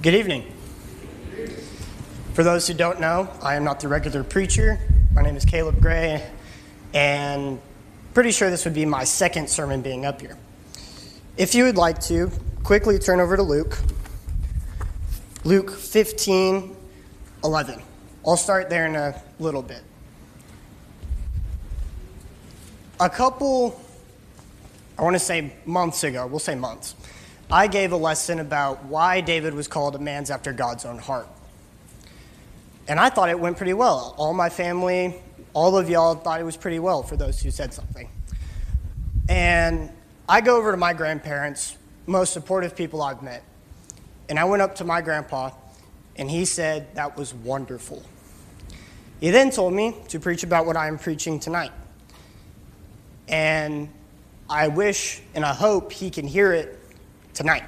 Good evening. For those who don't know, I am not the regular preacher. My name is Caleb Gray, and pretty sure this would be my second sermon being up here. If you would like to, quickly turn over to Luke 15:11. I'll start there in a little bit. A couple, I want to say months ago, we'll say months, I gave a lesson about why David was called a man after God's own heart. And I thought it went pretty well. All my family, all of y'all thought it was pretty well for those who said something. And I go over to my grandparents, most supportive people I've met. And I went up to my grandpa, and he said that was wonderful. He then told me to preach about what I am preaching tonight. And I wish and I hope he can hear it tonight.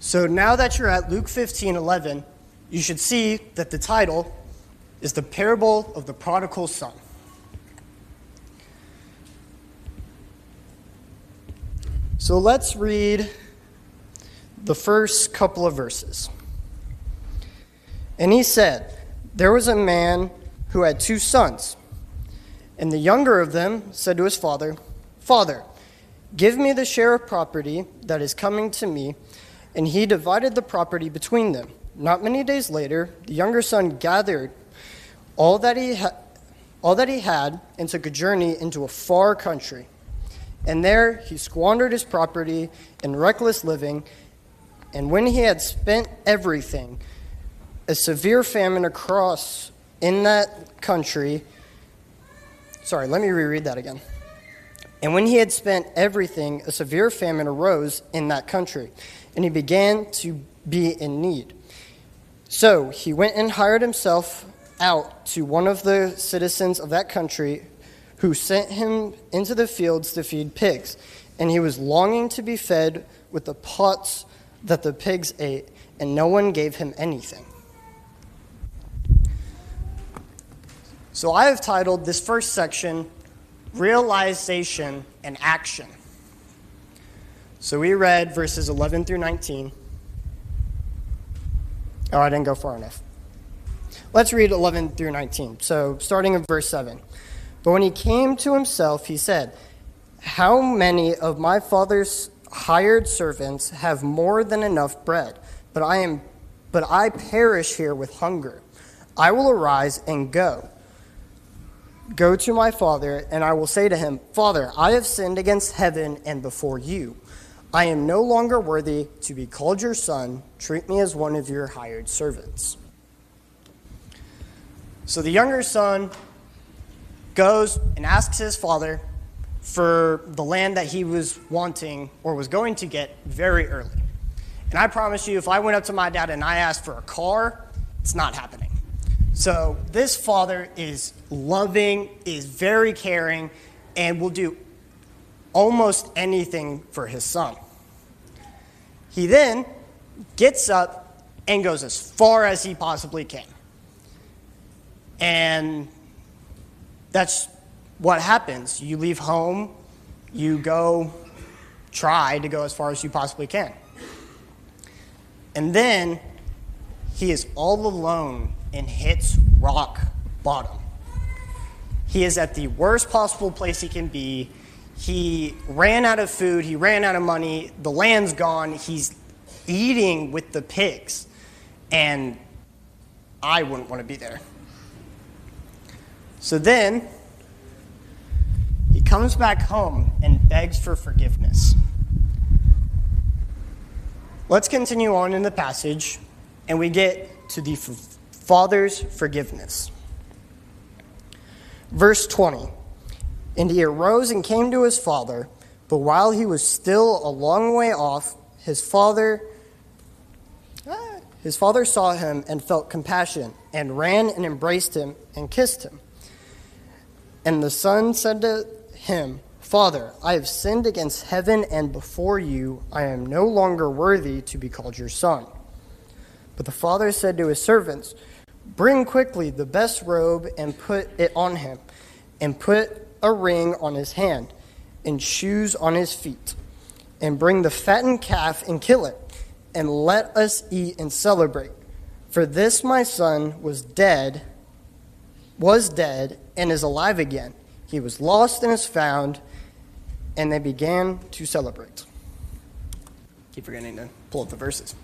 So now that you're at Luke 15:11, you should see that the title is the parable of the Prodigal Son. So let's read the first couple of verses. And he said, there was a man who had 2 sons, and the younger of them said to his father, Father, give me the share of property that is coming to me. And he divided the property between them. Not many days later, the younger son gathered all that he had and took a journey into a far country. And there he squandered his property in reckless living. And when he had spent everything, a severe famine arose in that country. Let me reread that again. And when he had spent everything, a severe famine arose in that country, and he began to be in need. So he went and hired himself out to one of the citizens of that country, who sent him into the fields to feed pigs. And he was longing to be fed with the pots that the pigs ate, and no one gave him anything. So I have titled this first section, Realization and Action. So we read verses 11 through 19. Oh, I didn't go far enough. Let's read 11 through 19. So starting in verse 7. But when he came to himself, he said, how many of my father's hired servants have more than enough bread, but I perish here with hunger. I will arise and go to my father, and I will say to him, Father, I have sinned against heaven and before you. I am no longer worthy to be called your son. Treat me as one of your hired servants. So the younger son goes and asks his father for the land that he was wanting or was going to get very early. And I promise you, if I went up to my dad and I asked for a car, it's not happening. So this father is loving, is very caring, and will do almost anything for his son. He then gets up and goes as far as he possibly can. And that's what happens. You leave home, you try to go as far as you possibly can. And then he is all alone and hits rock bottom. He is at the worst possible place he can be. He ran out of food. He ran out of money. The land's gone. He's eating with the pigs. And I wouldn't want to be there. So then he comes back home and begs for forgiveness. Let's continue on in the passage, and we get to the Father's forgiveness. Verse 20. And he arose and came to his father, but while he was still a long way off, his father saw him and felt compassion, and ran and embraced him and kissed him. And the son said to him, Father, I have sinned against heaven and before you. I am no longer worthy to be called your son. But the father said to his servants, bring quickly the best robe and put it on him, and put a ring on his hand and shoes on his feet, and bring the fattened calf and kill it, and let us eat and celebrate. For this my son was dead, and is alive again. He was lost and is found, and they began to celebrate. Keep forgetting to pull up the verses.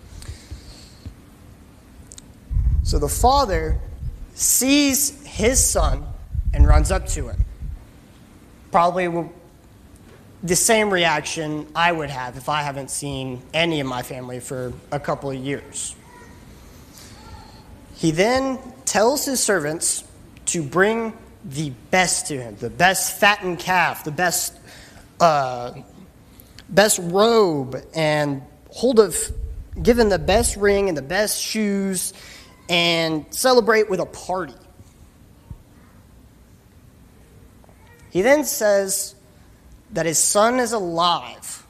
So the father sees his son and runs up to him. Probably the same reaction I would have if I haven't seen any of my family for a couple of years. He then tells his servants to bring the best to him, the best fattened calf, the best robe, and give him the best ring and the best shoes, and celebrate with a party. He then says that his son is alive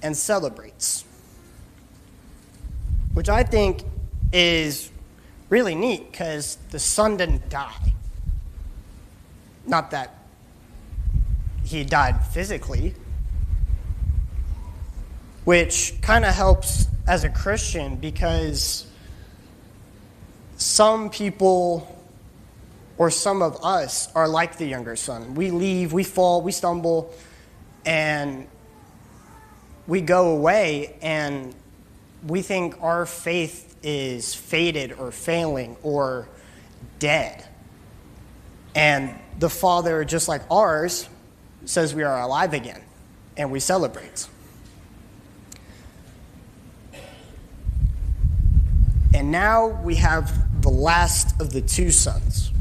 and celebrates, which I think is really neat because the son didn't die. Not that he died physically, which kind of helps as a Christian because some people or some of us are like the younger son. We leave, we fall, we stumble, and we go away, and we think our faith is faded or failing or dead. And the Father, just like ours, says we are alive again, and we celebrate. And now we have the last of the two sons.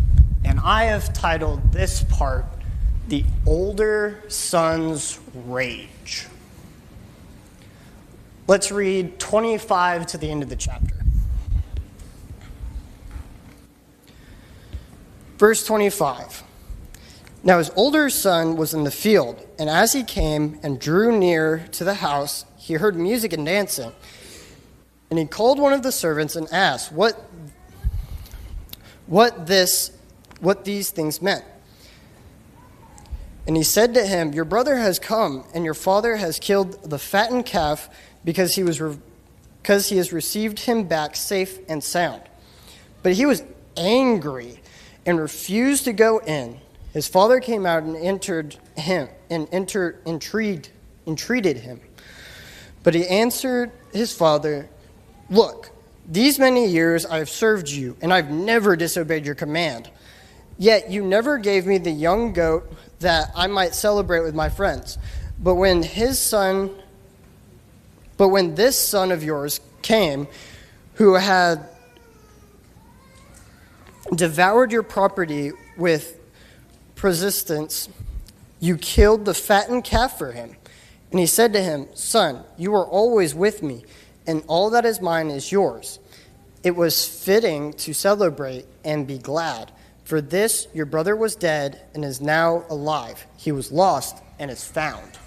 And I have titled this part, The Older Son's Rage. Let's read 25 to the end of the chapter. Verse 25. Now his older son was in the field, and as he came and drew near to the house, he heard music and dancing. And he called one of the servants and asked what these things meant. And he said to him, "Your brother has come, and your father has killed the fattened calf because he has received him back safe and sound." But he was angry and refused to go in. His father came out and entreated him. But he answered his father, "Look, these many years I have served you, and I've never disobeyed your command. Yet you never gave me the young goat that I might celebrate with my friends. But when this son of yours came, who had devoured your property with persistence, you killed the fattened calf for him." And he said to him, "Son, you are always with me, and all that is mine is yours. It was fitting to celebrate and be glad. For this your brother was dead and is now alive. He was lost and is found."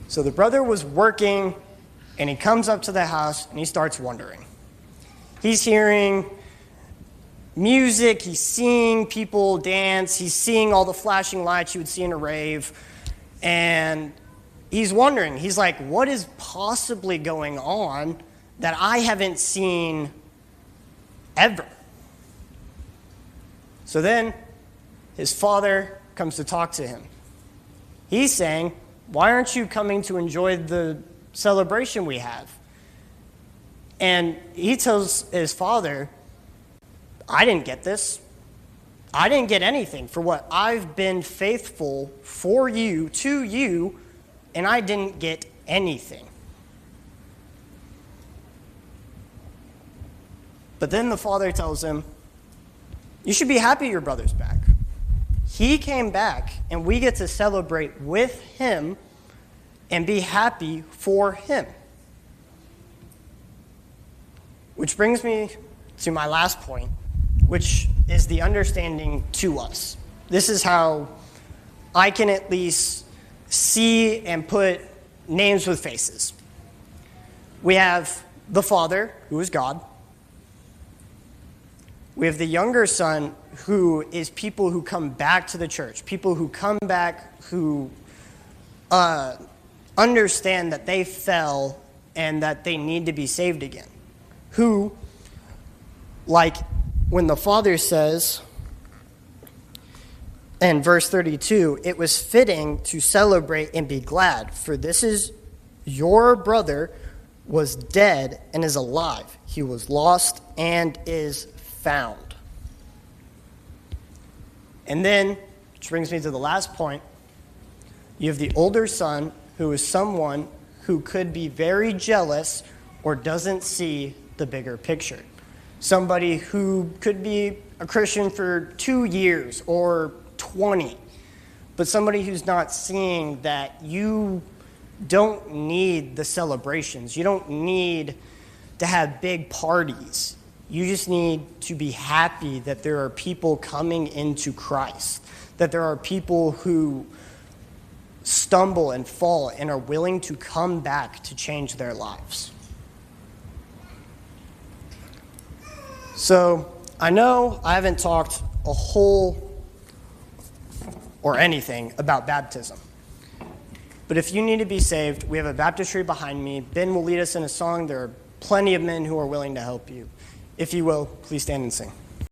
So the brother was working, and he comes up to the house, and he starts wondering. He's hearing music, he's seeing people dance, he's seeing all the flashing lights you would see in a rave, and he's wondering, he's like, what is possibly going on that I haven't seen ever? So then his father comes to talk to him. He's saying, "Why aren't you coming to enjoy the celebration we have?" And he tells his father, "I didn't get this. I didn't get anything for what I've been faithful for you, to you, and I didn't get anything." But then the father tells him, "You should be happy your brother's back. He came back, and we get to celebrate with him and be happy for him." Which brings me to my last point, which is the understanding to us. This is how I can at least see and put names with faces. We have the Father, who is God. We have the younger son, who is people who come back to the church, people who come back who understand that they fell and that they need to be saved again. Who, like when the father says in verse 32, it was fitting to celebrate and be glad, for this is your brother was dead and is alive. He was lost and is found. And then, which brings me to the last point, you have the older son, who is someone who could be very jealous or doesn't see the bigger picture. Somebody who could be a Christian for 2 years or 20, but somebody who's not seeing that you don't need the celebrations. You don't need to have big parties. You just need to be happy that there are people coming into Christ, that there are people who stumble and fall and are willing to come back to change their lives. So I know I haven't talked a whole or anything about baptism. But if you need to be saved, we have a baptistry behind me. Ben will lead us in a song. There are plenty of men who are willing to help you. If you will, please stand and sing.